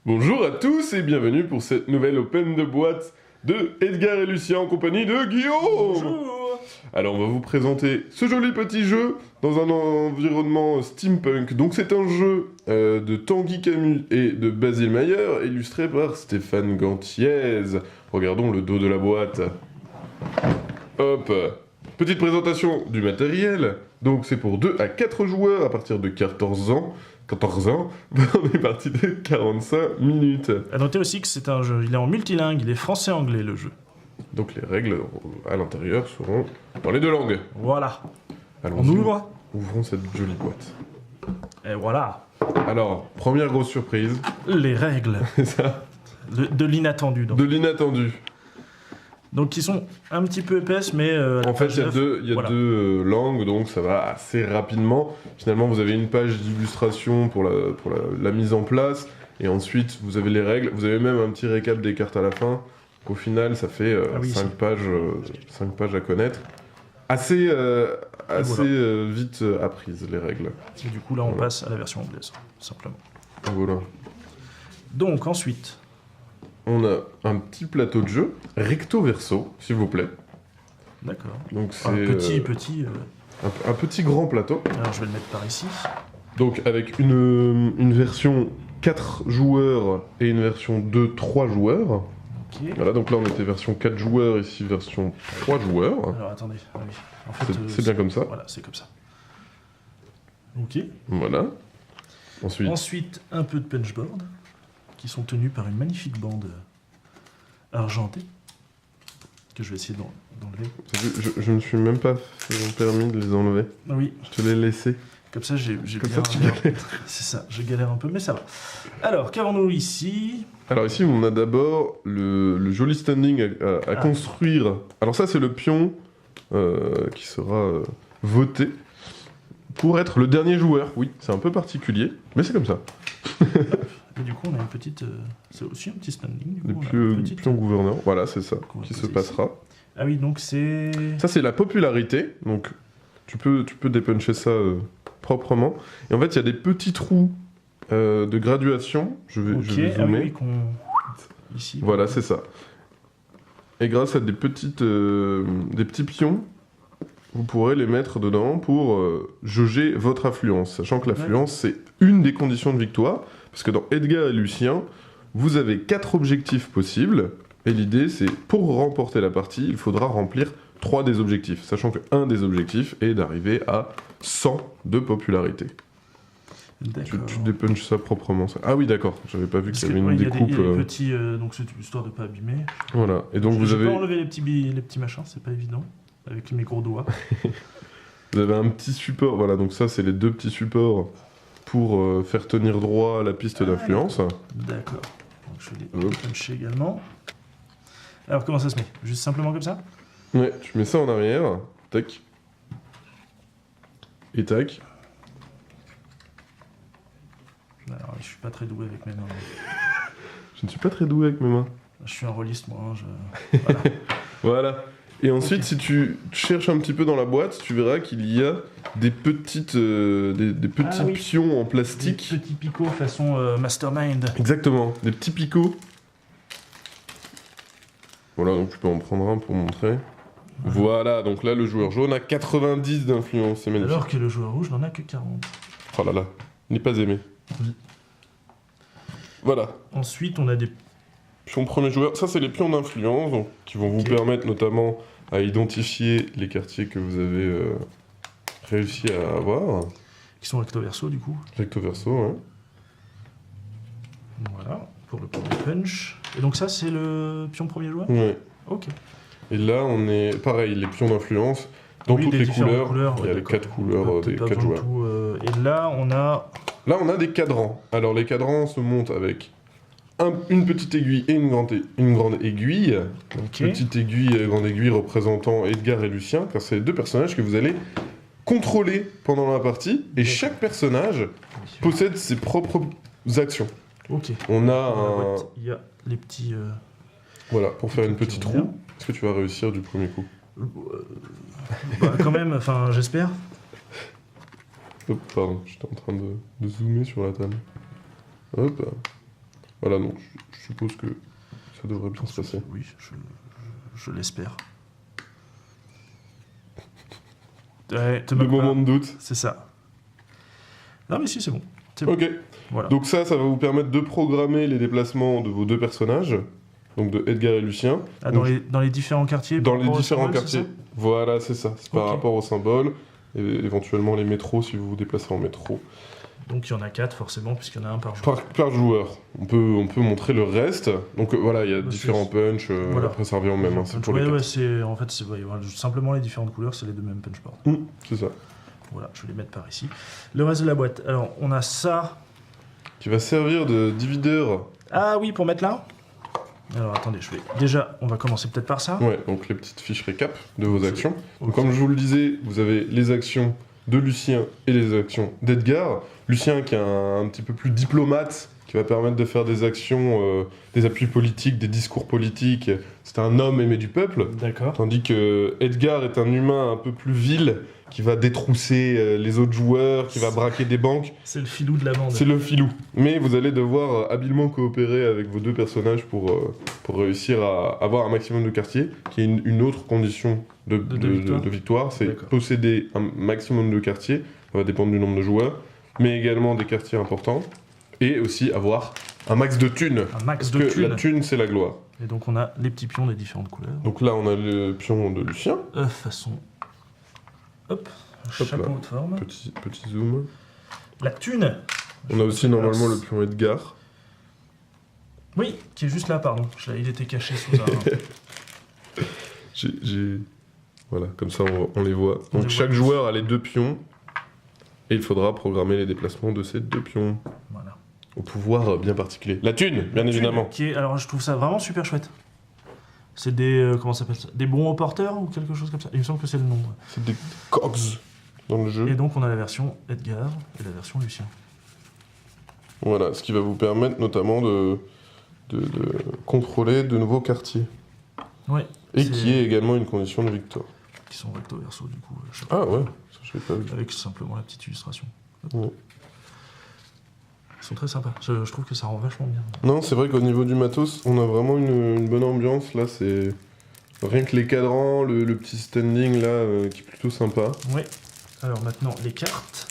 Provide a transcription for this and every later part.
Bonjour à tous et bienvenue pour cette nouvelle open de boîte de Edgar et Lucien en compagnie de Guillaume. Bonjour. Alors on va vous présenter ce joli petit jeu dans un environnement steampunk. Donc c'est un jeu de Tanguy Camus et de Basile Mayer, illustré par Stéphane Gantiez. Regardons le dos de la boîte. Hop. Petite présentation du matériel. Donc c'est pour 2 à 4 joueurs à partir de 14 ans. On est parti de 45 minutes. À noter aussi que c'est un jeu, il est en multilingue, il est français-anglais le jeu. Donc les règles à l'intérieur seront dans les 2 langues. Voilà. On Allons-y, ouvre. ouvrons cette jolie boîte. Et voilà. Alors, première grosse surprise, Les règles. c'est ça, De l'inattendu donc. de l'inattendu. Donc qui sont un petit peu épaisses mais... En fait, il y a voilà. deux langues, donc ça va assez rapidement. Finalement, vous avez une page d'illustration pour la mise en place, et ensuite, vous avez les règles. Vous avez même un petit récap des cartes à la fin. Au final, ça fait Ah oui, 5 pages à connaître. Assez vite apprises, les règles. Et du coup là on Voilà. passe à la version anglaise, simplement. Voilà. Donc ensuite, On a un petit plateau de jeu, recto verso, s'il vous plaît. d'accord. Donc c'est Un petit... un petit grand plateau. Alors je vais le mettre par ici. Donc avec une version 4 joueurs et une version 2-3 joueurs. Ok. Voilà, donc là on était version 4 joueurs, ici version 3 joueurs. Alors attendez, ah oui. En fait, C'est bien comme ça. Voilà, c'est comme ça. Ok. Voilà. Ensuite, Ensuite, un peu de punchboard, qui sont tenus par une magnifique bande argentée, que je vais essayer d'enlever. t'as vu, je me suis même pas fait permis de les enlever. Ah oui, Je te l'ai laissé. comme ça j'ai Comme bien... ça, tu galères. C'est ça, je galère un peu, mais ça va. Alors, qu'avons-nous ici? Alors ici on a d'abord le joli standing à construire. Alors ça c'est le pion qui sera voté pour être le dernier joueur. Oui, c'est un peu particulier, mais c'est comme ça. Et du coup, on a une petite... c'est aussi un petit standing, du coup. Le on a une petite- pion gouverneur, voilà c'est ça qu'on va qui se poser passera. Ah oui, donc c'est... Ça c'est la popularité, donc tu peux dépuncher ça proprement. Et en fait il y a des petits trous de graduation, je vais Ah oui, zoomer. oui, ici. Voilà, c'est ça. Et grâce à des petits pions, vous pourrez les mettre dedans pour jauger votre affluence. Sachant que l'affluence, c'est une des conditions de victoire. Parce que dans Edgar et Lucien, vous avez 4 objectifs possibles. Et l'idée, c'est pour remporter la partie, il faudra remplir 3 des objectifs. Sachant qu'un des objectifs est d'arriver à 100 de popularité. Tu D'accord. dépunches ça proprement. Ça. Ah oui, d'accord. J'avais pas vu Parce qu'il y que, avait une ouais, il y a découpe. des petits... donc c'est histoire de pas abîmer. Voilà. Et donc vous Je avez... peux enlever les petits machins, c'est pas évident, avec mes gros doigts. Vous avez un petit support, voilà, donc ça c'est les 2 petits supports pour faire tenir droit à la piste d'influence. D'accord. Donc je vais les Hop. puncher également. Alors comment ça se met? Juste simplement comme ça? Ouais, tu mets ça en arrière, tac. Et tac. Alors je suis pas très doué avec mes mains. Je ne suis pas très doué avec mes mains. Je suis un rôliste moi. Voilà. Voilà. Et ensuite, Ok. si tu cherches un petit peu dans la boîte, tu verras qu'il y a des petites, des petits Ah oui. pions en Des plastique. petits picots façon Mastermind. Exactement, des petits picots. Voilà, donc tu peux en prendre un pour montrer. Voilà, donc là le joueur jaune a 90 d'influence, c'est magnifique. Alors que le joueur rouge n'en a que 40. Oh là là, il n'est pas aimé. Oui. Voilà, Ensuite on a des... pion premier joueur. Ça, c'est les pions d'influence, donc, qui vont vous Ok. permettre notamment à identifier les quartiers que vous avez réussi à avoir. qui sont recto verso du coup. Recto verso, hein. Voilà, pour le premier punch. Et donc ça c'est le pion premier joueur? Ouais. Ok. Et là, on est pareil, les pions d'influence dans Oui, toutes des les différentes couleurs. Il y a ouais, les d'accord. 4 couleurs des Peut-être pas 4 besoin de joueurs. tout, et là on a... Là, on a des cadrans. Alors, les cadrans se montent avec une petite aiguille et une grande aiguille. Ok. Petite aiguille et grande aiguille représentant Edgar et Lucien, car c'est les 2 personnages que vous allez contrôler pendant la partie. Et D'accord. chaque personnage possède ses propres actions. Ok. On a Dans la un... boîte, il y a les petits... Voilà, pour faire une petite Rien. roue. Est-ce que tu vas réussir du premier coup? Bah, quand même, enfin j'espère. Hop, pardon, j'étais en train de zoomer sur la table. Hop. Voilà, donc je suppose que ça devrait bien se passer. Oui, je l'espère. Ouais, Le moment de doute. C'est ça. Non mais si, c'est bon. C'est bon. Ok. Voilà. Donc ça va vous permettre de programmer les déplacements de vos deux personnages, donc de Edgar et Lucien. Ah, Donc, dans les différents quartiers dans par les rapport au différents symbole, quartiers. c'est ça Voilà, c'est ça. C'est par Ok. rapport au symbole, et éventuellement les métros si vous vous déplacez en métro. Donc il y en a 4 forcément, puisqu'il y en a un par jour. Par joueur. On peut montrer le reste. Donc voilà, il y a Bah, différents punchs, voilà. après ça revient au même, hein, c'est pour les Ouais, quatre. c'est en fait, voilà, simplement les différentes couleurs, c'est les deux mêmes punchboards. C'est ça. Voilà, je vais les mettre par ici. Le reste de la boîte. Alors, on a ça. Qui va servir de divideur. Ah oui, pour mettre là. Alors attendez, déjà, on va commencer peut-être par ça. Ouais, donc les petites fiches récap de vos actions. Donc, Ok. comme je vous le disais, vous avez les actions de Lucien et les actions d'Edgar. Lucien qui est un petit peu plus diplomate, qui va permettre de faire des actions, des appuis politiques, des discours politiques. C'est un homme aimé du peuple. D'accord. Tandis que Edgar est un humain un peu plus vil, qui va détrousser les autres joueurs, qui va braquer des banques. C'est le filou de la bande. C'est le filou. Mais vous allez devoir habilement coopérer avec vos deux personnages pour réussir à avoir un maximum de quartiers, qui est une autre condition de victoire. C'est D'accord. posséder un maximum de quartiers, ça va dépendre du nombre de joueurs, mais également des quartiers importants, et aussi avoir un max de thunes. Un max Parce de que thunes. la thune, c'est la gloire. Et donc on a les petits pions des différentes couleurs. Donc là, on a le pion de Lucien. Façon. Hop. Hop Chapeau là. de forme. Petit zoom. La thune. On a aussi normalement le pion Edgar. Oui, qui est juste là, pardon. Il était caché sous un. Voilà, comme ça on les voit. On Donc les chaque voit. joueur a les deux pions. Et il faudra programmer les déplacements de ces deux pions. Voilà. Au pouvoir bien particulier. La thune, bien La thune, évidemment. Qui est, alors je trouve ça vraiment super chouette. C'est des. Comment ça s'appelle ça? Des bons au porteurs ou quelque chose comme ça. Il me semble que c'est le nom. C'est des cogs dans le jeu. Et donc on a la version Edgar et la version Lucien. Voilà, ce qui va vous permettre notamment de contrôler de nouveaux quartiers. Ouais. Et C'est- qui est également une condition de victoire. Qui sont recto verso du coup. Ah ouais, ça je l'ai pas vu. Avec simplement la petite illustration. Ouais. Ils sont très sympas. Je trouve que ça rend vachement bien. Non, c'est vrai qu'au niveau du matos, on a vraiment une bonne ambiance. Là, c'est rien que les cadrans, le petit standing là, qui est plutôt sympa. Ouais. Alors maintenant les cartes.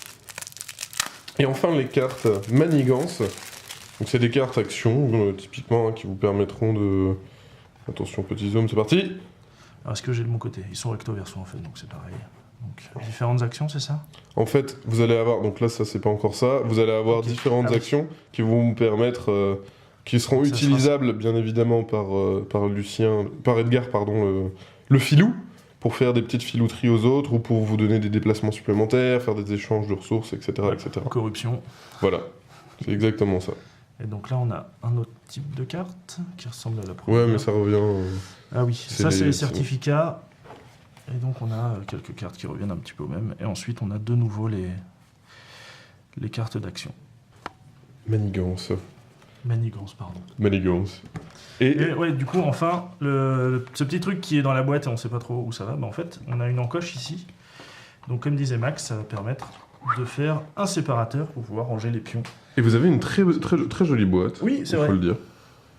Et enfin, les cartes manigance. Donc, c'est des cartes actions, typiquement, hein, qui vous permettront de. Attention, petit zoom, c'est parti. Alors est-ce que j'ai de mon côté? Ils sont recto verso en fait, donc c'est pareil. Donc différentes actions, c'est ça? En fait, vous allez avoir. Donc là, ça, c'est pas encore ça. Vous allez avoir Ok. différentes Ah oui. actions qui vont vous permettre. Qui seront Ça sera utilisables, bien évidemment, par Lucien. Par Edgar, pardon, le filou. Pour faire des petites filouteries aux autres ou pour vous donner des déplacements supplémentaires, faire des échanges de ressources, etc. etc. Corruption. Voilà, c'est exactement ça. Et donc là on a un autre type de carte qui ressemble à la première. Ouais, mais ça revient. Ah oui, c'est ça c'est les- les certificats. Et donc on a quelques cartes qui reviennent un petit peu au même. Et ensuite on a de nouveau les cartes d'action. Manigance. Manigance, pardon. Manigance. Et Et ouais, du coup, enfin, ce petit truc qui est dans la boîte et on sait pas trop où ça va, bah en fait, on a une encoche ici. Donc comme disait Max, ça va permettre de faire un séparateur pour pouvoir ranger les pions. vous avez une très, très, très jolie boîte. Oui, c'est il vrai. faut le dire.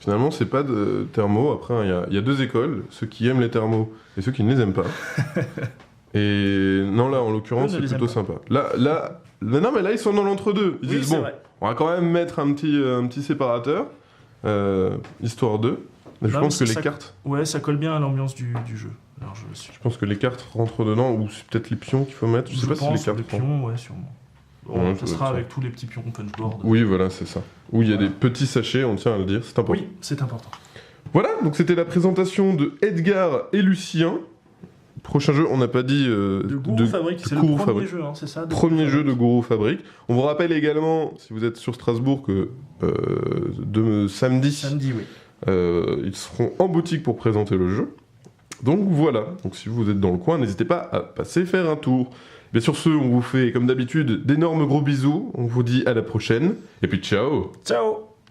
Finalement, c'est pas de thermo. Après, il y a deux écoles, ceux qui aiment les thermos et ceux qui ne les aiment pas. Et non, là, en l'occurrence, Eux ne c'est les plutôt sympa. Non, mais là, ils sont dans l'entre-deux. Ils Oui, disent, c'est bon, vrai. on va quand même mettre un petit séparateur, histoire d'eux. Mais je Non, pense mais que ça- les cartes... Ouais, ça colle bien à l'ambiance du jeu. Alors je suis. Je pense que les cartes rentrent dedans, ou c'est peut-être les pions qu'il faut mettre. Je sais pas si les pense, cartes les rentrent. pions, ouais, sûrement. Bon, Ouais, ça ça doit sera être ça. avec tous les petits pions punchboard. Oui, voilà, c'est ça. Où il y a Voilà. des petits sachets, on tient à le dire, c'est important. Oui, c'est important. Voilà, donc c'était la présentation de Edgar et Lucien. Prochain jeu, on n'a pas dit... De Gourou Fabrique, c'est le Gourou premier Fabrique. jeu, hein, c'est ça? Premier jeu de Gourou Fabrique. On vous rappelle également, si vous êtes sur Strasbourg, que samedi, Samedi, oui. ils seront en boutique pour présenter le jeu. Donc voilà, donc si vous êtes dans le coin, n'hésitez pas à passer faire un tour. Bien sur ce, on vous fait comme d'habitude d'énormes gros bisous, on vous dit à la prochaine, et puis ciao. Ciao!